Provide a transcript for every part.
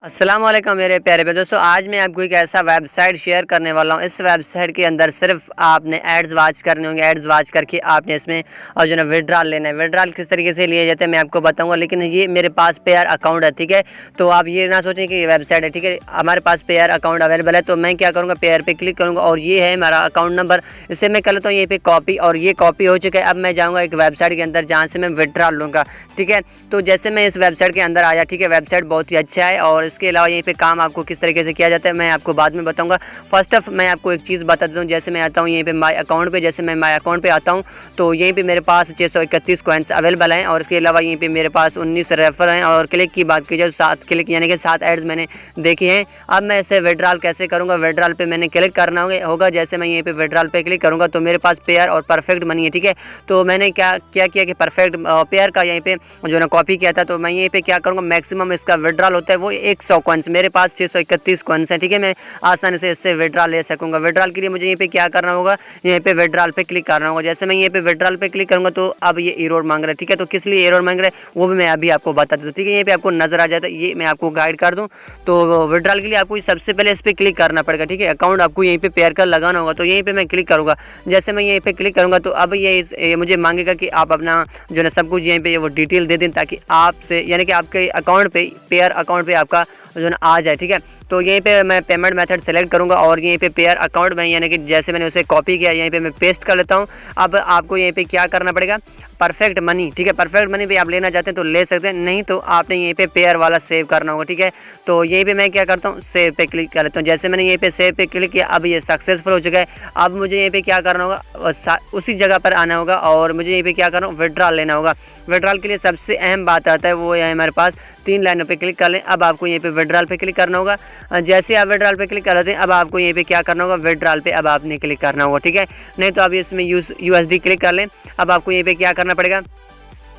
अस्सलाम वालेकुम मेरे प्यारे पे दोस्तों, आज मैं आपको एक ऐसा वेबसाइट शेयर करने वाला हूँ। इस वेबसाइट के अंदर सिर्फ आपने एड्स वॉच करने होंगे। एड्स वॉच करके आपने इसमें और जो ना विड्रॉल लेना है। विड्रॉल किस तरीके से लिए जाते हैं मैं आपको बताऊंगा, लेकिन ये मेरे पास पेयर अकाउंट है, ठीक है। तो आप ये ना सोचें कि ये वेबसाइट है, ठीक है। हमारे पास पेयर अकाउंट अवेलेबल है, तो मैं क्या करूँगा, पेयर पर क्लिक करूँगा और ये है हमारा अकाउंट नंबर। इसे मैं कर लेता हूँ ये पे कॉपी, और ये कॉपी हो चुका है। अब मैं जाऊँगा एक वेबसाइट के अंदर जहाँ से मैं विड्रॉल लूँगा, ठीक है। तो जैसे मैं इस वेबसाइट के अंदर आया, ठीक है। वेबसाइट बहुत ही अच्छा है और इसके अलावा यहीं पे काम आपको किस तरीके से किया जाता है मैं आपको बाद में बताऊंगा। फर्स्ट ऑफ मैं आपको एक चीज़ बता देता हूँ। जैसे मैं आता हूँ यहीं पे माय अकाउंट पे, जैसे मैं माय अकाउंट पे आता हूँ तो यहीं पे मेरे पास 631 कॉइन्स अवेलेबल हैं, और इसके अलावा यहीं पे मेरे पास 19 रेफर हैं। और क्लिक की बात की जाए 7 क्लिक यानी कि 7 एड्स मैंने देखे हैं। अब मैं इसे विड्रॉल कैसे करूँगा, विड्रॉल पे मैंने क्लिक करना होगा। जैसे मैं यहीं पे विड्रॉल पे क्लिक करूँगा तो मेरे पास पेयर और परफेक्ट मनी है, ठीक है। तो मैंने क्या किया कि परफेक्ट पेयर का यहीं पे जो ना कॉपी किया था, तो मैं यहीं पे क्या करूँगा, मैक्सिमम इसका विड्रॉल होता है वो 100 कॉइन्स। मेरे पास 631 कॉइन्स हैं, ठीक है। मैं आसानी से इससे विड्रॉल ले सकूँगा। विड्रॉल के लिए मुझे यहीं पे क्या करना होगा, यहीं पे विड्रॉल पे क्लिक करना होगा। जैसे मैं यहीं पे विड्रॉल पे क्लिक करूँगा तो अब ये एरर मांग रहा है, ठीक है। तो किस लिए एरर मांग रहा है वो भी मैं अभी आपको बता दूँ, ठीक है। यहीं पे आपको नजर आ जाता है, ये मैं आपको गाइड कर दूँ। तो विड्रॉल के लिए आपको सबसे पहले इस पर क्लिक करना पड़ेगा, ठीक है। अकाउंट आपको यहीं पे पेयर का लगाना होगा, तो यहीं पे मैं क्लिक करूँगा। जैसे मैं यहीं पे क्लिक करूँगा तो अब ये मुझे मांगेगा कि आप अपना जो है सब कुछ यहीं पे वो डिटेल दे दें, ताकि आपसे यानी कि आपके अकाउंट पे पेयर अकाउंट पे आपका जो है आ जाए, ठीक है। तो यहीं पे मैं पेमेंट मेथड सेलेक्ट करूंगा और यहीं पे पेयर अकाउंट में यानी कि जैसे मैंने उसे कॉपी किया यहीं पे मैं पेस्ट कर लेता हूं। अब आपको यहीं पे क्या करना पड़ेगा, परफेक्ट मनी, ठीक है। परफेक्ट मनी पे आप लेना चाहते हैं तो ले सकते हैं, नहीं तो आपने यहीं पे पेयर वाला सेव करना होगा, ठीक है। तो यहीं पे मैं क्या करता हूँ, सेव पे क्लिक कर लेता हूँ। जैसे मैंने यहीं पे सेव पे क्लिक किया, अब ये सक्सेसफुल हो चुका है। अब मुझे यहीं पे क्या करना होगा, उसी जगह पर आना होगा और मुझे यहीं पे क्या करना होगा, विड्रॉल लेना होगा। विड्रॉल के लिए सबसे अहम बात आता है वो है हमारे पास 3 लाइनों पे क्लिक कर लें। अब आपको यहीं पे विड्रॉल पे क्लिक करना होगा। जैसे आप विड्रॉल पे क्लिक कर लेते हैं, अब आपको यहीं पे क्या करना होगा, विड्रॉल पे अब आपने क्लिक करना होगा, ठीक है। नहीं तो अब इसमें USD क्लिक कर लें। अब आपको यहीं पे क्या करना पड़ेगा,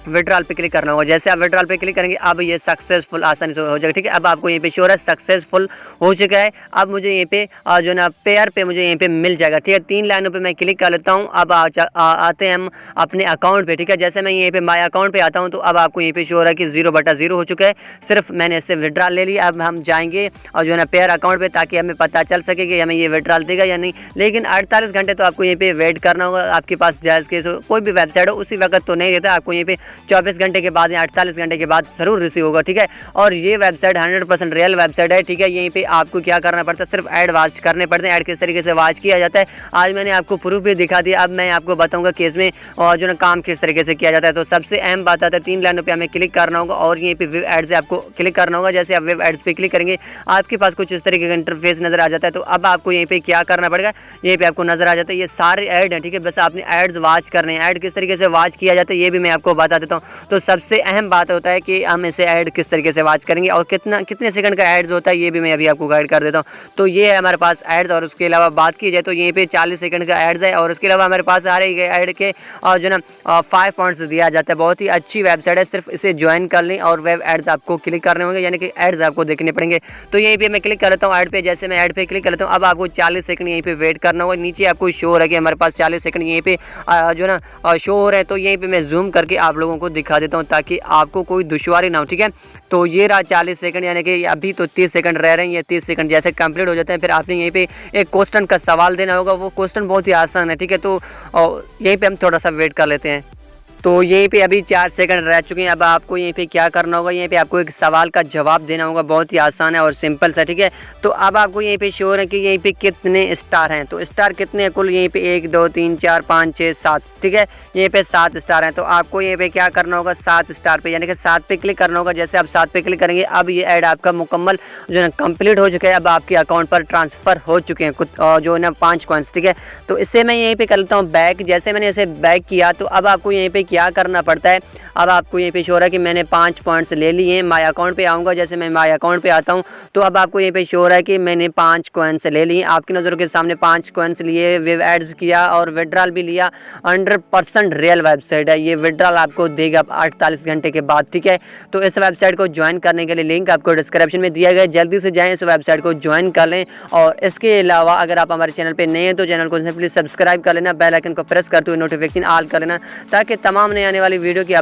विड्रॉल पे क्लिक करना होगा। जैसे आप विड्रॉल पे क्लिक करेंगे अब ये सक्सेसफुल आसानी से हो जाएगा, ठीक है। अब आपको यहीं पे श्योर है सक्सेसफुल हो चुका है। अब मुझे यहीं पे जो ना पेयर पे मुझे यहीं पे मिल जाएगा, ठीक है। 3 लाइनों पे मैं क्लिक कर लेता हूँ। अब आते हैं हम अपने अकाउंट पे, ठीक है। जैसे मैं यहीं पे माय अकाउंट पे आता हूँ तो अब आपको यहीं पे श्योर है कि 0/0 हो चुका है। सिर्फ मैंने इससे विड्रॉल ले लिया। अब हम जाएंगे और जो है ना पेयर अकाउंट पे, ताकि हमें पता चल सके कि हमें ये विड्रॉल देगा या नहीं। लेकिन 48 घंटे तो आपको यहीं पे वेट करना होगा। आपके पास JazzCash कोई भी वेबसाइट हो उसी वक्त तो नहीं देता, आपको यहीं पे 24 घंटे के बाद या 48 घंटे के बाद ज़रूर रिसीव होगा, ठीक है। और ये वेबसाइट 100% रियल वेबसाइट है, ठीक है। यहीं पे आपको क्या करना पड़ता है, सिर्फ ऐड वॉच करने पड़ते हैं। ऐड किस तरीके से वॉच किया जाता है आज मैंने आपको प्रूफ भी दिखा दिया। अब मैं आपको बताऊंगा कि इसमें और जो ना काम किस तरीके से किया जाता है। तो सबसे अहम बात आता है 3 लाइनों पे हमें क्लिक करना होगा और यहीं पे वेब एड्स से आपको क्लिक करना होगा। जैसे आप वेब एड्स पे क्लिक करेंगे आपके पास कुछ इस तरीके का इंटरफेस नजर आ जाता है। तो अब आपको यहीं पे क्या करना पड़ेगा, यहीं पे आपको नजर आ जाता है ये सारे ऐड हैं, ठीक है। बस आपने एड्स वॉच करने हैं। ऐड किस तरीके से वॉच किया जाता है ये भी मैं आपको बता देता हूँ। तो सबसे अहम बात होता है कि हम इसे ऐड किस तरीके से वॉच करेंगे और कितने सेकंड का ऐड्स होता है ये भी मैं अभी आपको गाइड कर देता हूँ। तो ये है हमारे पास ऐड्स, और उसके अलावा बात की जाए तो यहीं पे 40 सेकंड का ऐड्स है। और उसके अलावा हमारे पास सारे ऐड के और जो ना 5 पॉइंट्स दिया जाता है। बहुत ही अच्छी वेबसाइट है, सिर्फ इसे ज्वाइन कर लें और वेब एड्स आपको क्लिक करने होंगे, यानी कि एड्स आपको देखने पड़ेंगे। तो यहीं पे मैं क्लिक कर लेता हूँ ऐड पे। जैसे मैं ऐड पे क्लिक कर लेता हूँ अब आपको 40 सेकंड यहीं पे वेट करना होगा। नीचे आपको शो हो रहा है कि हमारे पास 40 सेकंड यहीं पे जो ना शो हो रहे हैं। तो यहीं पे मैं जूम करके आप लोगों को दिखा देता हूँ ताकि आपको कोई दुश्वारी ना हो, ठीक है। तो ये रहा 40 सेकंड, यानी कि अभी तो 30 सेकंड रह रहे हैं। ये 30 सेकंड जैसे कंप्लीट हो जाते हैं फिर आपने यहीं पे एक क्वेश्चन का सवाल देना होगा। वो क्वेश्चन बहुत ही आसान है, ठीक है। तो यहीं पे हम थोड़ा सा वेट कर लेते हैं। तो यहीं पे अभी 4 सेकंड रह चुके हैं। अब आपको यहीं पे क्या करना होगा, यहीं पे आपको एक सवाल का जवाब देना होगा। बहुत ही आसान है और सिंपल सा, ठीक है। तो अब आपको यहीं पे श्योर है कि यहीं पे कितने स्टार हैं। तो स्टार कितने हैं कुल, यहीं पे 1 2 3 4 5 6 7, ठीक है। यहीं पे 7 स्टार हैं। तो आपको यहीं पे क्या करना होगा, 7 स्टार पे यानी कि 7 पे क्लिक करना होगा। जैसे आप 7 पे क्लिक करेंगे अब ये ऐड आपका मुकम्मल जो है कंप्लीट हो चुका है। अब आपके अकाउंट पर ट्रांसफ़र हो चुके हैं कुछ जो है ना 5 कॉइन्स, ठीक है। तो इससे मैं यहीं पर कर लेता हूँ बैक। जैसे मैंने इसे बैक किया तो अब आपको यहीं पर क्या करना पड़ता है, अब आपको यहीं पे शो हो रहा है कि मैंने 5 पॉइंट्स ले लिए हैं। माय अकाउंट पे आऊँगा। जैसे मैं माय अकाउंट पे आता हूँ तो अब आपको यहीं पे शो हो रहा है कि मैंने 5 कॉइन्स ले लिए। आपकी नज़रों के सामने 5 कॉइन्स लिए, वेब एड्स किया और विड्रॉल भी लिया। 100% रियल वेबसाइट है। ये विड्रॉल आपको देगा 48 घंटे के बाद, ठीक है। तो इस वेबसाइट को ज्वाइन करने के लिए लिंक आपको डिस्क्रिप्शन में दिया गया है। जल्दी से जाएँ इस वेबसाइट को ज्वाइन कर लें। और इसके अलावा अगर आप हमारे चैनल पर नए हैं तो चैनल को सिंपली सब्सक्राइब कर लेना, बेल आइकन को प्रेस करते हुए नोटिफिकेशन ऑल कर लेना, ताकि तमाम नए आने वाली वीडियो की